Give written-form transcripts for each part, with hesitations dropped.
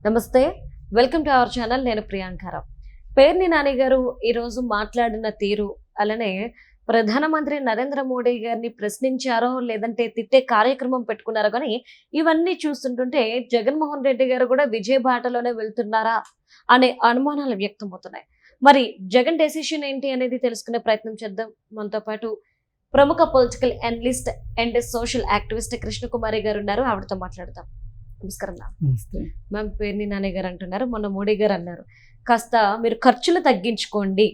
నమస్తే, welcome to our channel. నేను ప్రియాంకారావు. పేర్ని నాని గారు ఈరోజు మాట్లాడిన తీరు, అలానే ప్రధానమంత్రి నరేంద్ర మోడీ గారిని ప్రశ్నించారో లేదంటే తిట్టే కార్యక్రమం పెట్టుకున్నారో కానీ ఇవన్నీ చూస్తుంటుంటే జగన్మోహన్ రెడ్డి గారు కూడా విజయ బాటలోనే వెళ్తున్నారా అనే అనుమానాలు వ్యక్తమవుతున్నాయి. మరి జగన్ డెసిషన్ ఏంటి అనేది తెలుసుకునే ప్రయత్నం చేద్దాం. మనతో పాటు ప్రముఖ political analyst and social activist Krishnakumari గారు ఉన్నారు. ఆవిడతో మాట్లాడదాం. నమస్కారం మ్యామ్. పేర్ని నాని గారు అంటున్నారు, మొన్న మోడీ గారు అన్నారు కాస్త మీరు ఖర్చులు తగ్గించుకోండి,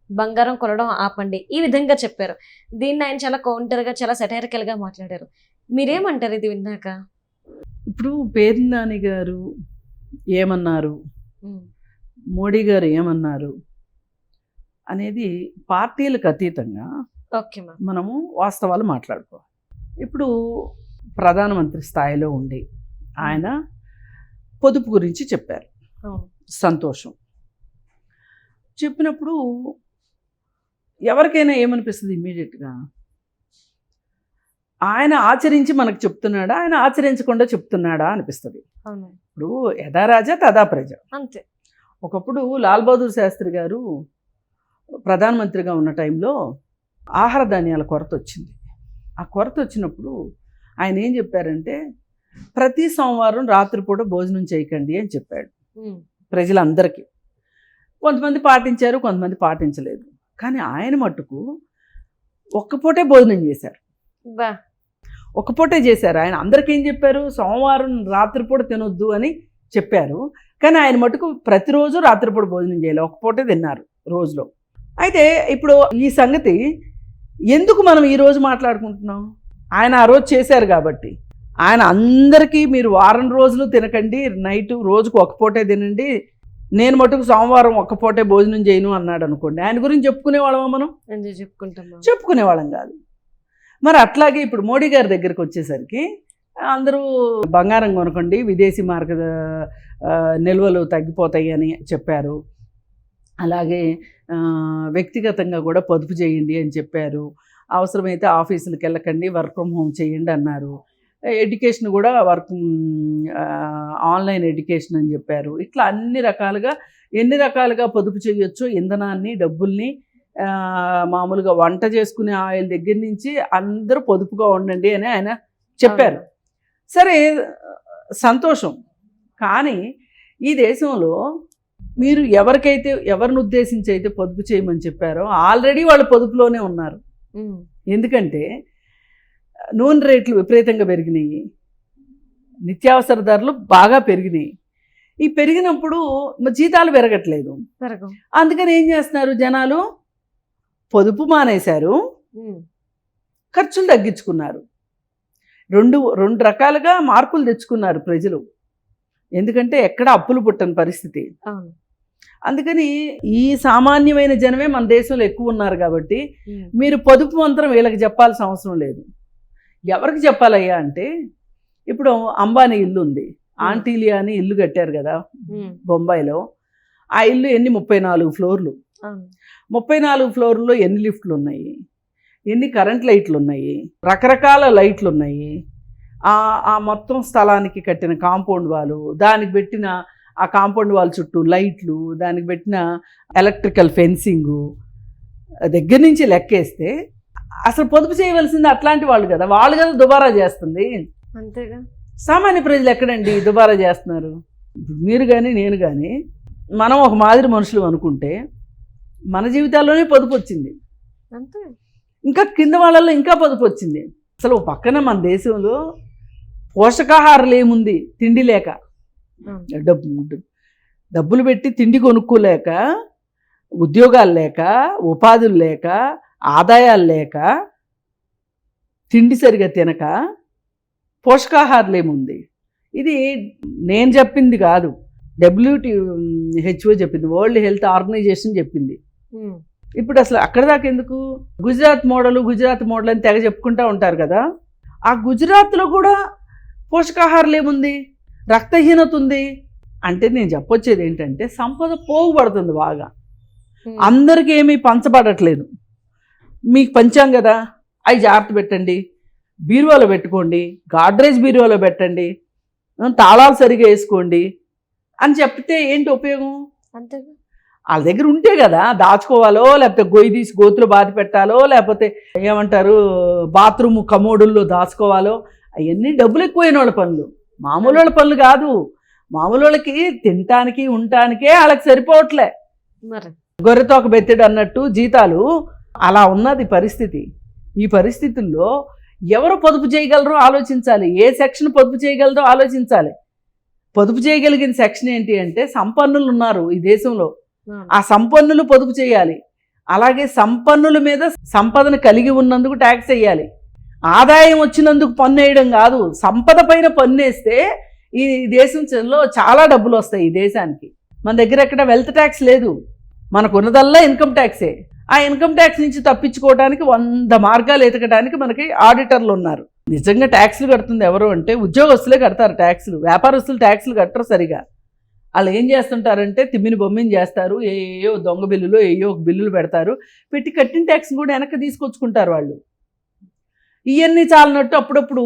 బంగారం కొనడం ఆపండి, ఈ విధంగా చెప్పారు. దీన్ని ఆయన చాలా కౌంటర్ గా, చాలా సెటైరికల్ గా మాట్లాడారు. మీరేమంటారు ఇది విన్నాక? ఇప్పుడు పేర్ని నాని గారు ఏమన్నారు, మోడీ గారు ఏమన్నారు అనేది పార్టీలకు అతీతంగా ఓకే మ్యామ్, మనము వాస్తవాలు మాట్లాడుకోవాలి. ఇప్పుడు ప్రధానమంత్రి స్థాయిలో ఉండి ఆయన పొదుపు గురించి చెప్పారు. సంతోషం. చెప్పినప్పుడు ఎవరికైనా ఏమనిపిస్తుంది ఇమ్మీడియట్గా, ఆయన ఆచరించి మనకు చెప్తున్నాడా, ఆయన ఆచరించకుండా చెప్తున్నాడా అనిపిస్తుంది. ఇప్పుడు యథా రాజా తదా ప్రజ అంతే. ఒకప్పుడు లాల్ బహదూర్ శాస్త్రి గారు ప్రధానమంత్రిగా ఉన్న టైంలో ఆహార ధాన్యాల కొరత వచ్చింది. ఆ కొరత వచ్చినప్పుడు ఆయన ఏం చెప్పారంటే, ప్రతి సోమవారం రాత్రిపూట భోజనం చేయకండి అని చెప్పాడు ప్రజలందరికీ. కొంతమంది పాటించారు, కొంతమంది పాటించలేదు. కానీ ఆయన మట్టుకు ఒక్కపూటే భోజనం చేశారు. ఒక్కపూటే చేశారు. ఆయన అందరికీ ఏం చెప్పారు, సోమవారం రాత్రిపూట తినొద్దు అని చెప్పారు. కానీ ఆయన మటుకు ప్రతిరోజు రాత్రిపూట భోజనం చేయాలి, ఒక్కపూటే తిన్నారు రోజులో. అయితే ఇప్పుడు ఈ సంగతి ఎందుకు మనం ఈరోజు మాట్లాడుకుంటున్నాం? ఆయన ఆ రోజు చేశారు కాబట్టి. ఆయన అందరికీ మీరు వారం రోజులు తినకండి, నైటు రోజుకు ఒక్కపూటే తినండి, నేను మటుకు సోమవారం ఒక్కపూటే భోజనం చేయను అన్నాడు అనుకోండి, ఆయన గురించి చెప్పుకునేవాళ్ళమా మనం? చెప్పుకునేవాళ్ళం కాదు. మరి అట్లాగే ఇప్పుడు మోడీ గారి దగ్గరికి వచ్చేసరికి అందరూ బంగారం కొనకండి, విదేశీ మార్గ నిల్వలు తగ్గిపోతాయి అని చెప్పారు. అలాగే వ్యక్తిగతంగా కూడా పొదుపు చేయండి అని చెప్పారు. అవసరమైతే ఆఫీసులకు వెళ్ళకండి, వర్క్ ఫ్రమ్ హోమ్ చేయండి అన్నారు. ఎడ్యుకేషన్ కూడా ఆన్లైన్ ఎడ్యుకేషన్ అని చెప్పారు. ఇట్లా ఎన్ని రకాలుగా పొదుపు చేయొచ్చో, ఇంధనాన్ని, డబ్బుల్ని, మామూలుగా వంట చేసుకునే ఆయిల్ దగ్గర నుంచి అందరూ పొదుపుగా ఉండండి అని ఆయన చెప్పారు. సరే, సంతోషం. కానీ ఈ దేశంలో మీరు ఎవరిని ఉద్దేశించి అయితే పొదుపు చేయమని చెప్పారో ఆల్రెడీ వాళ్ళు పొదుపులోనే ఉన్నారు. ఎందుకంటే నూనె రేట్లు విపరీతంగా పెరిగినాయి, నిత్యావసర ధరలు బాగా పెరిగినాయి. ఈ పెరిగినప్పుడు జీతాలు పెరగట్లేదు. అందుకని ఏం చేస్తున్నారు జనాలు, పొదుపు మానేశారు, ఖర్చులు తగ్గించుకున్నారు. రెండు రకాలుగా మార్పులు తెచ్చుకున్నారు ప్రజలు. ఎందుకంటే ఎక్కడ అప్పులు పుట్టని పరిస్థితి. అందుకని ఈ సామాన్యమైన జనమే మన దేశంలో ఎక్కువ ఉన్నారు కాబట్టి మీరు పొదుపు మంత్రం వీళ్ళకి చెప్పాల్సిన అవసరం లేదు. ఎవరికి చెప్పాలయ్యా అంటే, ఇప్పుడు అంబానీ ఇల్లు ఉంది, ఆంటీలియా అని ఇల్లు కట్టారు కదా బొంబాయిలో. ఆ ఇల్లు 34 ఫ్లోర్లు. 34 ఫ్లోర్లో ఎన్ని లిఫ్ట్లు ఉన్నాయి, ఎన్ని కరెంట్ లైట్లు ఉన్నాయి, రకరకాల లైట్లు ఉన్నాయి. ఆ మొత్తం స్థలానికి కట్టిన కాంపౌండ్ వాళ్ళు, దానికి పెట్టిన ఆ కాంపౌండ్ వాల్ చుట్టూ లైట్లు, దానికి పెట్టిన ఎలక్ట్రికల్ ఫెన్సింగు దగ్గర నుంచి లెక్కేస్తే అసలు పొదుపు చేయవలసింది అట్లాంటి వాళ్ళు కదా. వాళ్ళు కదా దుబారా చేస్తుంది. అంతేగా. సామాన్య ప్రజలు ఎక్కడండి దుబారా చేస్తున్నారు? మీరు కానీ నేను కానీ మనం ఒక మాదిరి మనుషులు అనుకుంటే మన జీవితాల్లోనే పొదుపు వచ్చింది. అంతే. ఇంకా కింద వాళ్ళల్లో ఇంకా పొదుపు వచ్చింది. అసలు పక్కన మన దేశంలో పోషకాహారాలు ఏముంది, తిండి లేక, డబ్బులు పెట్టి తిండి కొనుక్కోలేక, ఉద్యోగాలు లేక, ఉపాధులు లేక, ఆదాయాలు లేక, తిండి సరిగా తినక పోషకాహారాలు ఏముంది. ఇది నేను చెప్పింది కాదు, WHO చెప్పింది, వరల్డ్ హెల్త్ ఆర్గనైజేషన్ చెప్పింది. ఇప్పుడు అసలు అక్కడ దాకా ఎందుకు, గుజరాత్ మోడల్ అని తెగ చెప్పుకుంటూ ఉంటారు కదా. ఆ గుజరాత్లో కూడా పోషకాహారాలు ఏముంది, రక్తహీనత ఉంది. అంటే నేను చెప్పొచ్చేది ఏంటంటే, సంపద పోగుపడుతుంది బాగా, అందరికీ ఏమీ పంచబడట్లేదు. మీకు పంచాం కదా, అవి జాగ్రత్త పెట్టండి, బీరువాలో పెట్టుకోండి, గాడ్రేజ్ బీరువాలో పెట్టండి, తాళాలు సరిగా వేసుకోండి అని చెప్తే ఏంటి ఉపయోగం? అంతేగా. వాళ్ళ దగ్గర ఉంటే కదా దాచుకోవాలో, లేకపోతే గొయ్యి తీసి గోతులు బాతి పెట్టాలో, లేకపోతే ఏమంటారు బాత్రూమ్ కమోడుల్లో దాచుకోవాలో, అవన్నీ డబ్బులు ఎక్కువైన వాళ్ళ పనులు, మామూలు వాళ్ళ పనులు కాదు. మామూలు వాళ్ళకి తినటానికి ఉండటానికే వాళ్ళకి సరిపోవట్లే. మరి గొర్రెతోక బెత్తెడు అన్నట్టు జీతాలు. అలా ఉన్నది పరిస్థితి. ఈ పరిస్థితుల్లో ఎవరు పొదుపు చేయగలరో ఆలోచించాలి. ఏ సెక్షన్ పొదుపు చేయగలరో ఆలోచించాలి. పొదుపు చేయగలిగిన సెక్షన్ ఏంటి అంటే సంపన్నులు ఉన్నారు ఈ దేశంలో. ఆ సంపన్నులు పొదుపు చేయాలి. అలాగే సంపన్నుల మీద సంపదను కలిగి ఉన్నందుకు ట్యాక్స్ వేయాలి. ఆదాయం వచ్చినందుకు పన్ను వేయడం కాదు, సంపద పైన పన్ను వేస్తే ఈ దేశంలో చాలా డబ్బులు వస్తాయి ఈ దేశానికి. మన దగ్గర ఎక్కడ వెల్త్ ట్యాక్స్ లేదు, మనకున్నదల్లా ఇన్కమ్ ట్యాక్సే. ఆ ఇన్కమ్ ట్యాక్స్ నుంచి తప్పించుకోవడానికి 100 మార్గాలు ఎతకడానికి మనకి ఆడిటర్లు ఉన్నారు. నిజంగా ట్యాక్స్లు కడుతుంది ఎవరు అంటే ఉద్యోగస్తులే కడతారు ట్యాక్స్లు. వ్యాపారస్తులు ట్యాక్స్లు కట్టరు సరిగా. వాళ్ళు ఏం చేస్తుంటారంటే తిమ్మిని బొమ్మిని చేస్తారు, ఏయో దొంగ బిల్లులు ఏయో బిల్లులు పెడతారు, పెట్టి కట్టిన ట్యాక్స్ని కూడా వెనక్కి తీసుకొచ్చుకుంటారు వాళ్ళు. ఇవన్నీ చాలనట్టు అప్పుడప్పుడు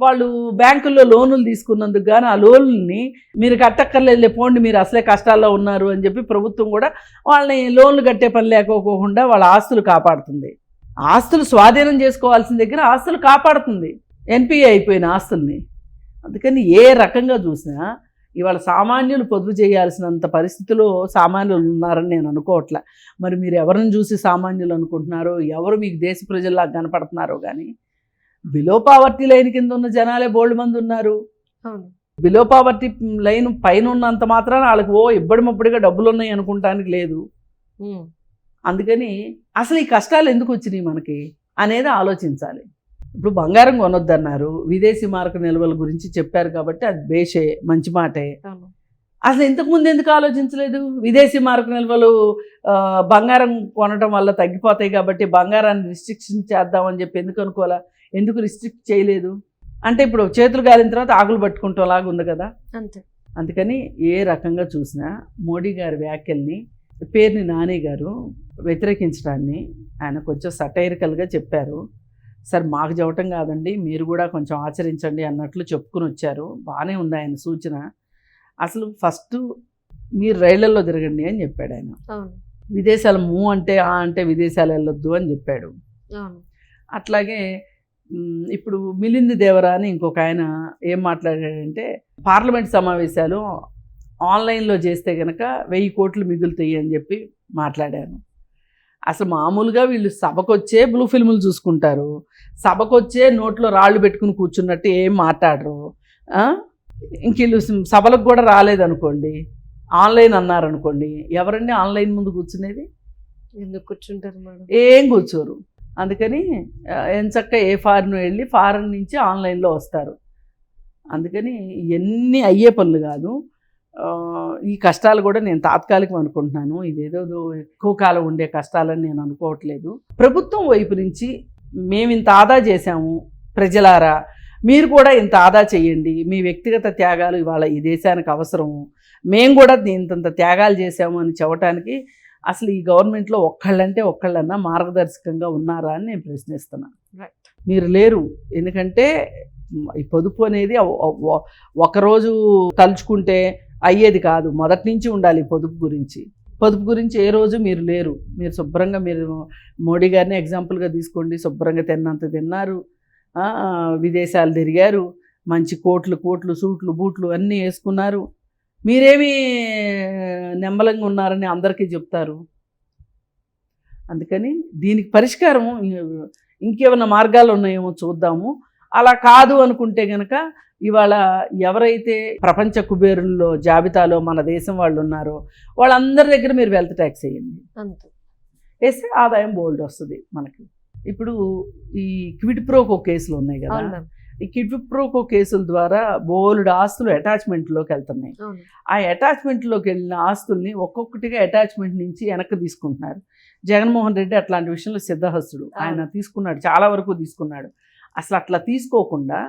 వాళ్ళు బ్యాంకుల్లో లోనులు తీసుకున్నందుకు కానీ ఆ లోన్లని మీరు కట్టక్కర్లేదు పోండి మీరు అసలే కష్టాల్లో ఉన్నారు అని చెప్పి ప్రభుత్వం కూడా వాళ్ళని లోన్లు కట్టే పని లేకపోకుండా వాళ్ళ ఆస్తులు కాపాడుతుంది. ఆస్తులు స్వాధీనం చేసుకోవాల్సిన దగ్గర ఆస్తులు కాపాడుతుంది, ఎన్పిఏ అయిపోయిన ఆస్తుల్ని. అందుకని ఏ రకంగా చూసినా ఇవాళ సామాన్యులు పొదుపు చేయాల్సినంత పరిస్థితిలో సామాన్యులు ఉన్నారని నేను అనుకోవట్లే. మరి మీరు ఎవరిని చూసి సామాన్యులు అనుకుంటున్నారో, ఎవరు మీకు దేశ ప్రజల్లా కనపడుతున్నారో కానీ బిలో పావర్టీ లైన్ కింద ఉన్న జనాలే బోల్డ్ మంది ఉన్నారు. బిలో పావర్టీ లైన్ పైన ఉన్నంత మాత్రాన వాళ్ళకి ఇబ్బడి ముబ్బడిగా డబ్బులు ఉన్నాయి అనుకుంటానికి లేదు. అందుకని అసలు ఈ కష్టాలు ఎందుకు వచ్చినాయి మనకి అనేది ఆలోచించాలి. ఇప్పుడు బంగారం కొనొద్దన్నారు, విదేశీ మార్క నిల్వల గురించి చెప్పారు కాబట్టి అది బేషే, మంచి మాటే. అసలు ఇంతకుముందు ఎందుకు ఆలోచించలేదు? విదేశీ మార్క నిల్వలు బంగారం కొనడం వల్ల తగ్గిపోతాయి కాబట్టి బంగారాన్ని రిస్ట్రిక్షన్ చేద్దామని చెప్పి ఎందుకు అనుకోవాలా? ఎందుకు రిస్ట్రిక్ట్ చేయలేదు? అంటే ఇప్పుడు చేతులు గాలిన తర్వాత ఆకులు పట్టుకుంటేలాగా ఉంది కదా. అంతే. అందుకని ఏ రకంగా చూసినా మోడీ గారి వ్యాఖ్యల్ని పేర్ని నాని గారు వ్యతిరేకించడాన్ని ఆయన కొంచెం సటైరికల్గా చెప్పారు. సార్ మాకు చెప్పటం కాదండి, మీరు కూడా కొంచెం ఆచరించండి అన్నట్లు చెప్పుకుని వచ్చారు. బాగానే ఉంది ఆయన సూచన. అసలు మీరు రైళ్లలో తిరగండి అని చెప్పాడు ఆయన. విదేశాలు అంటే విదేశాలు వెళ్ళొద్దు అని చెప్పాడు. అట్లాగే ఇప్పుడు మిలింద్ దేవరా అని ఇంకొక ఆయన ఏం మాట్లాడాడంటే పార్లమెంట్ సమావేశాలు ఆన్లైన్లో చేస్తే కనుక 1000 కోట్లు మిగులుతాయి అని చెప్పి మాట్లాడాను. అసలు మామూలుగా వీళ్ళు సభకొచ్చే బ్లూ ఫిల్ములు చూసుకుంటారు, సభకొచ్చే నోట్లో రాళ్ళు పెట్టుకుని కూర్చున్నట్టు ఏం మాట్లాడరు. ఇంక వీళ్ళు సభలకు కూడా రాలేదనుకోండి, ఆన్లైన్ అన్నారనుకోండి, ఎవరండి ఆన్లైన్ ముందు కూర్చునేది? ఎందుకు కూర్చుంటారు మేడం? ఏం కూర్చోరు. అందుకని ఎంచక్క ఏ ఫారిన్ వెళ్ళి ఫారిన్ నుంచి ఆన్లైన్లో వస్తారు. అందుకని ఇవన్నీ అయ్యే పనులు కాదు. ఈ కష్టాలు కూడా నేను తాత్కాలికం అనుకుంటున్నాను. ఇదేదో ఎక్కువ కాలం ఉండే కష్టాలని నేను అనుకోవట్లేదు. ప్రభుత్వం వైపు నుంచి మేము ఇంత ఆదా చేశాము, ప్రజలారా మీరు కూడా ఇంత ఆదా చేయండి, మీ వ్యక్తిగత త్యాగాలు ఇవాళ ఈ దేశానికి అవసరము, మేము కూడా ఇంతంత త్యాగాలు చేశాము అని చెప్పడానికి అసలు ఈ గవర్నమెంట్లో ఒక్కళ్ళన్నా మార్గదర్శకంగా ఉన్నారా అని నేను ప్రశ్నిస్తున్నాను. మీరు లేరు. ఎందుకంటే ఈ పొదుపు అనేది ఒకరోజు తలుచుకుంటే అయ్యేది కాదు, మొదటి నుంచి ఉండాలి. పొదుపు గురించి ఏ రోజు మీరు లేరు. మీరు శుభ్రంగా మీరు మోడీ గారిని ఎగ్జాంపుల్గా తీసుకోండి. శుభ్రంగా తిన్నంత తిన్నారు, విదేశాలు తిరిగారు, మంచి కోట్లు సూట్లు బూట్లు అన్నీ వేసుకున్నారు. మీరేమీ నెమ్మలంగా ఉన్నారని అందరికీ చెప్తారు. అందుకని దీనికి పరిష్కారం ఇంకేమైనా మార్గాలు ఉన్నాయేమో చూద్దాము. అలా కాదు అనుకుంటే కనుక ఇవాళ ఎవరైతే ప్రపంచ కుబేరుల్లో జాబితాలో మన దేశం వాళ్ళు ఉన్నారో వాళ్ళందరి దగ్గర మీరు వెల్త్ ట్యాక్స్ వేయండి. అంతే వేస్తే ఆదాయం బోల్డ్ వస్తుంది మనకి. ఇప్పుడు ఈ క్విడ్ ప్రోకో కేసులు ఉన్నాయి కదా, ఈ క్విడ్ ప్రోకో కేసుల ద్వారా బోల్డ్ ఆస్తులు అటాచ్మెంట్లోకి వెళ్తున్నాయి. ఆ అటాచ్మెంట్లోకి వెళ్ళిన ఆస్తుల్ని ఒక్కొక్కటిగా అటాచ్మెంట్ నుంచి వెనక్కి తీసుకుంటున్నారు. జగన్మోహన్ రెడ్డి అట్లాంటి విషయంలో సిద్ధహస్తుడు. ఆయన తీసుకున్నాడు, చాలా వరకు తీసుకున్నాడు. అసలు అట్లా తీసుకోకుండా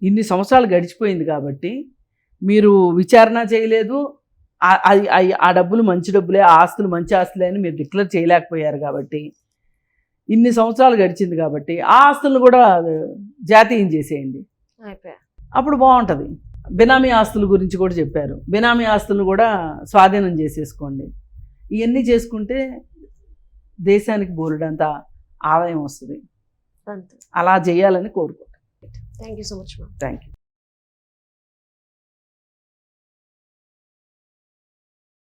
ఇన్ని సంవత్సరాలు గడిచిపోయింది కాబట్టి మీరు విచారణ చేయలేదు. ఆ డబ్బులు మంచి డబ్బులే, ఆ ఆస్తులు మంచి ఆస్తులే అని మీరు డిక్లేర్ చేయలేకపోయారు కాబట్టి ఇన్ని సంవత్సరాలు గడిచింది కాబట్టి ఆ ఆస్తులను కూడా జాతీయం చేసేయండి, అప్పుడు బాగుంటుంది. బినామీ ఆస్తుల గురించి కూడా చెప్పారు. బినామీ ఆస్తులను కూడా స్వాధీనం చేసేసుకోండి. ఇవన్నీ చేసుకుంటే దేశానికి బోలెడంత ఆదాయం వస్తుంది. అంతే. అలా చేయాలని కోరుకుంటాను. Thank you so much ma'am. Thank you.